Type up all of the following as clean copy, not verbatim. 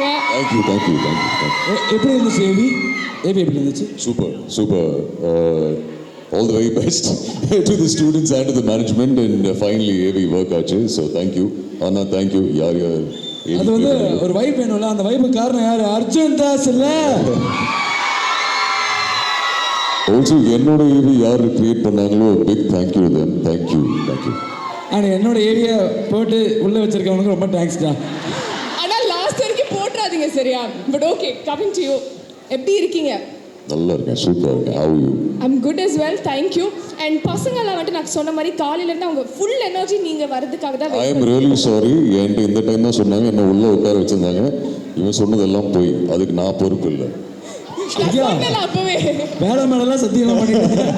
பண்ணியிருக்காங்க. தேங்க்யூ. எப்படி இருந்துச்சு ஏவி எப்படி இருந்துச்சு? Super. All the very best to the students and to the management, and finally AV work ஆச்சு. So thank you. Anna, thank you. யார் அது வந்து ஒரு வைப் வேணும்ல, அந்த வைப்புக்கு காரணம் யாரு? அர்ஜுன் தாஸ் இல்ல. Also என்னோட AV யார் கிரியேட் பண்ணாங்களோ big thank you to them. Thank you. And என்னோட ஏரியா போட்டு உள்ள வச்சிருக்கவனுக்கு ரொம்ப தேங்க்ஸ் தான். ஆனா லாஸ்ட் வரைக்கும் போட்றாதீங்க சரியா? But okay, coming to you. எப்படி இருக்கீங்க? நல்லா இருக்கேன், சூப்பரா இருக்கேன். How are you? I'm good as well, thank you. And பசங்கலாம் வந்து நான் சொன்ன மாதிரி காலையில இருந்து அவங்க ஃபுல் எனர்ஜி நீங்க வரதுக்காக தான். I am really sorry. என்கிட்ட இந்த டைம் தான் சொன்னாங்க, என்ன உள்ள உட்கார வச்சிருந்தாங்க. இவன் சொன்னதெல்லாம் போய், அதுக்கு நான் பொறுப்பு இல்லை. அப்பவே வேலை மேலாம் சத்தியம் பண்ணிட்டேன்.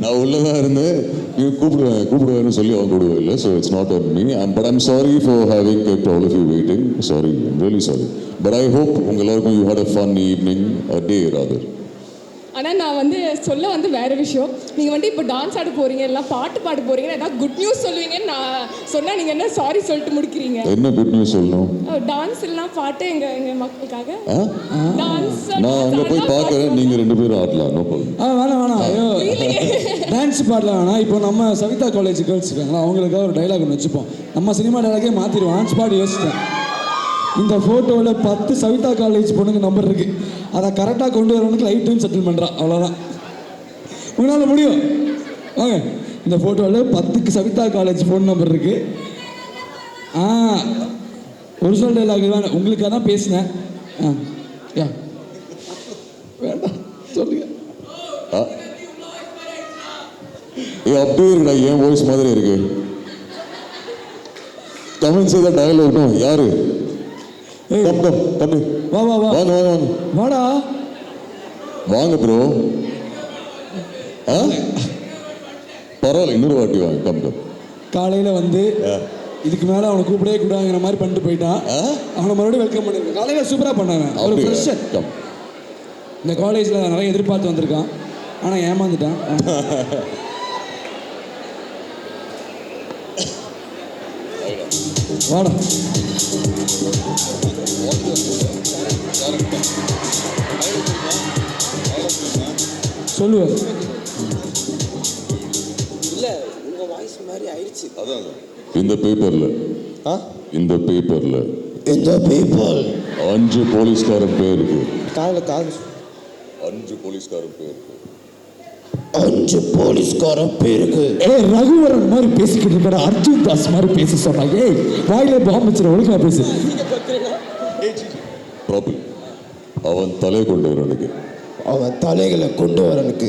நான் உள்ளதான் இருந்தேன். இவன் கூப்பிடுவேன்னு சொல்லி அவன் கூப்பிடுவே இல்லை. So it's not on me. But I'm sorry for having kept all of you waiting. Sorry, I'm really sorry. But I hope உங்க எல்லாருக்கும் you had a fun evening, a day rather. ஆனால் நான் வந்து சொல்ல வந்து வேறு விஷயம். நீங்கள் வந்து இப்போ டான்ஸ் ஆட போகிறீங்க, எல்லாம் பாட்டு பாட போகிறீங்கன்னா ஏதாவது குட் நியூஸ் சொல்லுவீங்கன்னு நான் சொன்னால் நீங்கள் என்ன சாரி சொல்லிட்டு முடிக்கிறீங்க? என்ன குட் நியூஸ் சொல்லணும்? டான்ஸ் எல்லாம் பாட்டு எங்கள் மக்களுக்காக டான்ஸ் நான் அங்கே போய் பார்க்குறேன், நீங்கள் 2 பேரும் ஆடலாம். No problem. வேணாம் ஐயோ டான்ஸ் பாடலாம் வேணாம். இப்போ நம்ம சவிதா காலேஜ் கேர்ள்ஸ் இருக்காங்களா, அவங்களுக்காக ஒரு டைலாக் ஒன்று வச்சுப்போம். நம்ம சினிமா டைலாகே மாற்றிடுவோம். டான்ஸ் பாடி யோசிச்சிட்டேன். இந்த ஃபோட்டோவில் 10 சவிதா காலேஜ் பொண்ணுங்க நம்பர் இருக்குது. அதை கரெக்டாக கொண்டு வரவனுக்கு லைஃப் டைம் செட்டில் பண்ணுறான். அவ்வளோதான், உங்களால் முடியும். ஓகே, இந்த ஃபோட்டோவில் 10 சவிதா காலேஜ் ஃபோன் நம்பர் இருக்குது. ஒரிஜினல் டைலாக் வேணும், உங்களுக்காக தான் பேசினேன். வேண்டாம் சொல்லுங்க. அப்படியே இருக்குடா, என் வாய்ஸ் மாதிரி இருக்கு. கமெண்ட்ஸ் ஏதாவது டயலாக் யாரு? தம்பி வாடா வாங்க ப்ரோ. பரவாயில்ல, இன்னொரு வாட்டி வாங்க. கம் காலையில் வந்து இதுக்கு மேலே அவனை கூப்பிடவே கூடாங்கிற மாதிரி பண்ணிட்டு போயிட்டான். அவனை மறுபடியும் வெல்கம் பண்ணிருக்கேன். காலையில் சூப்பராக பண்ணாங்க. ஒரு ஃப்ரெஷர் இந்த காலேஜில் நிறைய எதிர்பார்த்து வந்திருக்கான், ஆனால் ஏமாந்துட்டான். வாடா சொல்லுவார். இல்லை, உங்கள் வாய்ஸ் மாதிரி ஆயிடுச்சு. அதான் இந்த பேப்பரில் 5 போலீஸ்காரன் பேர் இருக்கு. 5 போலீஸ்காரன் பேர் இருக்கு. 5 போலீஸ்காரன் பேருக்கு ரகுவரன் மாதிரி பேசிக்கிட்டு இருக்கிற அர்ஜுன் தாஸ் மாதிரி பேச சொன்னாங்க. வாயில பாம்பு வச்சுற ஒழுங்கா பேசு. அவன் தலையை கொண்டு வரனுக்கு, அவன் தலைகளை கொண்டு வரனுக்கு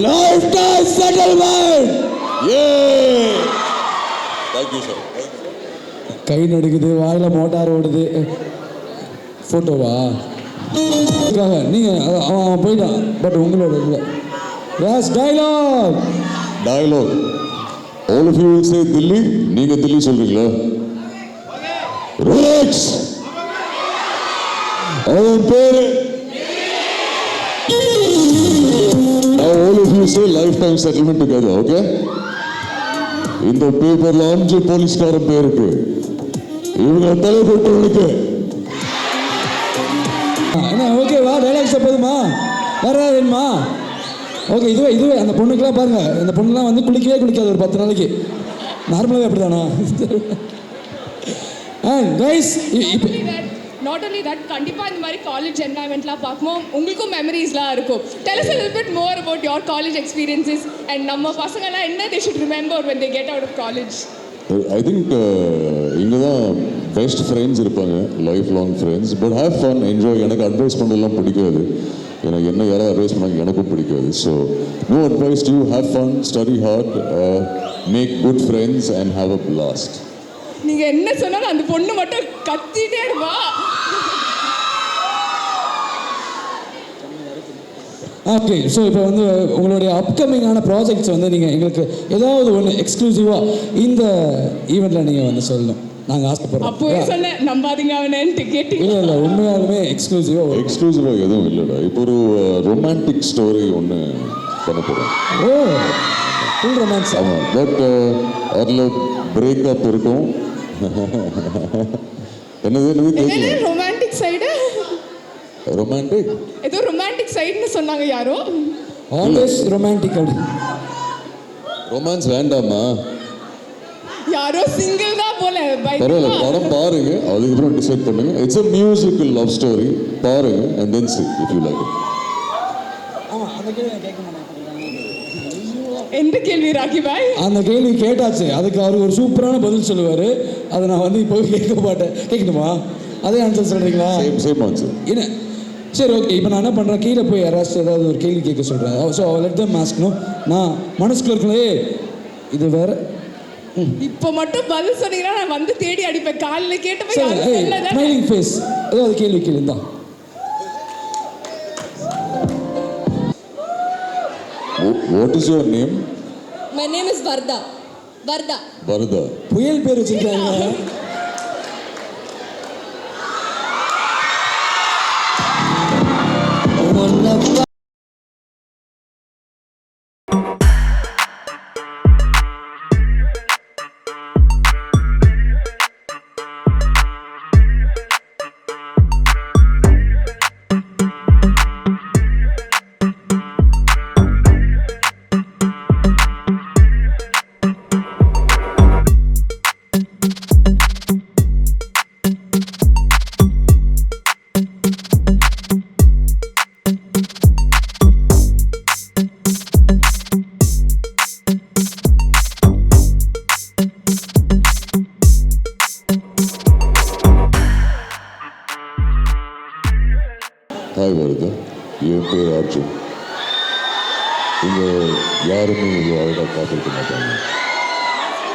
lifetime settlement. Thank you sir. கை நடுக்குது, வாயில மோட்டார் ஓடுது. போட்டோவா நீங்க? அவன் போயிட்டான். பட் உங்களோட இல்லை. Yes, dialogue. All of you will say Dilli. நீங்க தில்லி சொல்றீங்களா? ரிலாக்ஸ். அவன் பேரு. Now all of you say lifetime settlement together, okay? இந்த பேப்பர்ல 5 போலீஸ்காரன் பேருக்கு, இவங்க தலை போட்டவனுக்கு. என்ன ஓகேவா? டைலாக்ஸ் போதுமா? வேற வேணுமா? ஓகே, இதுவே அந்த பொண்ணுக்கெல்லாம் பாருங்க. இந்த பொண்ணுலாம் வந்து குளிக்கவே குளிக்காது ஒரு 10 நாளைக்கு. நார்மலாகவே அப்படி தானா? கைஸ், நாட் only that, கண்டிப்பாக இந்த மாதிரி காலேஜ் என்வாயன்மெண்ட்லாம் பார்க்கும்போது உங்களுக்கும் மெமரிஸ்லாம் இருக்கும். Tell us a little bit more about your college experiences and நம்ம பசங்கள்லாம் என்ன they should remember when they get out of college. I think இங்கே தான் பெஸ்ட் ஃப்ரெண்ட்ஸ் இருப்பாங்க, life long friends. But have fun, enjoy. எனக்கு advice பண்ணலாம் பிடிக்காது. எனக்கு என்ன யாராவது அட்வைஸ் பண்ணாங்க எனக்கும் பிடிக்காது. So no advice to you. Have fun, study hard, make good friends and have a blast. நீங்கள் என்ன சொன்னாலும் அந்த பொண்ணு மட்டும் கத்திட்டே இருப்பா. ஓகே, ஸோ இப்போ வந்து உங்களுடைய அப்கமிங்கான ப்ராஜெக்ட்ஸ் வந்து நீங்கள் எங்களுக்கு ஏதாவது ஒன்று எக்ஸ்க்ளூசிவாக இந்த ஈவெண்ட்டில் நீங்கள் வந்து சொல்லணும். நாங்கள் ஆசைப்படுறோம். அப்போவே சொன்னேன் நம்பாதீங்க அவனேன்ட்டு கேட்டீங்க. இல்லை உண்மையாலுமே எக்ஸ்க்ளூசிவாக எதுவும் இல்லைடா. இப்போ ஒரு ரொமான்டிக் ஸ்டோரி ஒன்று பண்ண போகிறோம். Full romance. ஆமாம், பட் அதில் பிரேக்கப் இருக்கும், என்னது என்னது ரொமான்டிக் சைடு? ரொமான்டிக் ஏதோ ரொமான்டிக் சைடுன்னு சொன்னாங்க யாரோ. ஆல்வேஸ் ரொமான்டிக் அப்படி. ரொமான்ஸ் வேண்டாமா? யாரோ சிங்கிள் தான் போல. பரவாயில்ல, படம் பாருங்க, அதுக்கப்புறம் டிசைட் பண்ணுங்க. It's a musical love story. பாருங்க and then see if you like it. ஆமா, அந்த கேள்வி நான் கேட்க மாட்டேன். எந்த கேள்வி ராக்கி பாய்? அந்த கேள்வி கேட்டாச்சு, அதுக்கு அவர் ஒரு சூப்பரான பதில் சொல்லுவார். அதை நான் வந்து இப்போ கேட்க மாட்டேன். கேட்கணுமா? அதே ஆன்சர் சொல்கிறீங்களா? Same answer. என்ன சரி, ஓகே. இப்போ நான் என்ன பண்ணுறேன், கீழே போய் யாராச்சும் ஏதாவது ஒரு கேள்வி கேட்க சொல்கிறேன். ஸோ லெட் தம் ஆஸ்க்னும். நான் மனசுக்குள்ள இருக்கலே இது வேற. இப்போ மட்டும் பதில் சொன்னீங்கன்னா நான் வந்து தேடி அடிப்பேன். காலில் கேட்டப்ப யாரும் சொல்லல. ஸ்மைலிங் ஃபேஸ் ஏதாவது கேள்வி கேளுந்தா. What is your name? My name is Varda. Varda. Varda. புயல் பேர் வச்சிருக்காங்க. ஹாய் வருதா, என் பேர் அர்ஜுன். இங்கே யாருமே இவ்வளோ அழகாக பார்த்துருக்க மாட்டாங்க.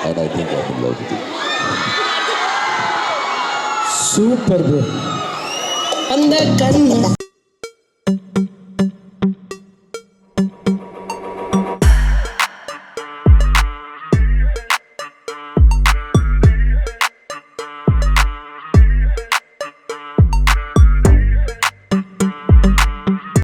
And I think I love you. Super bro. அந்த கண்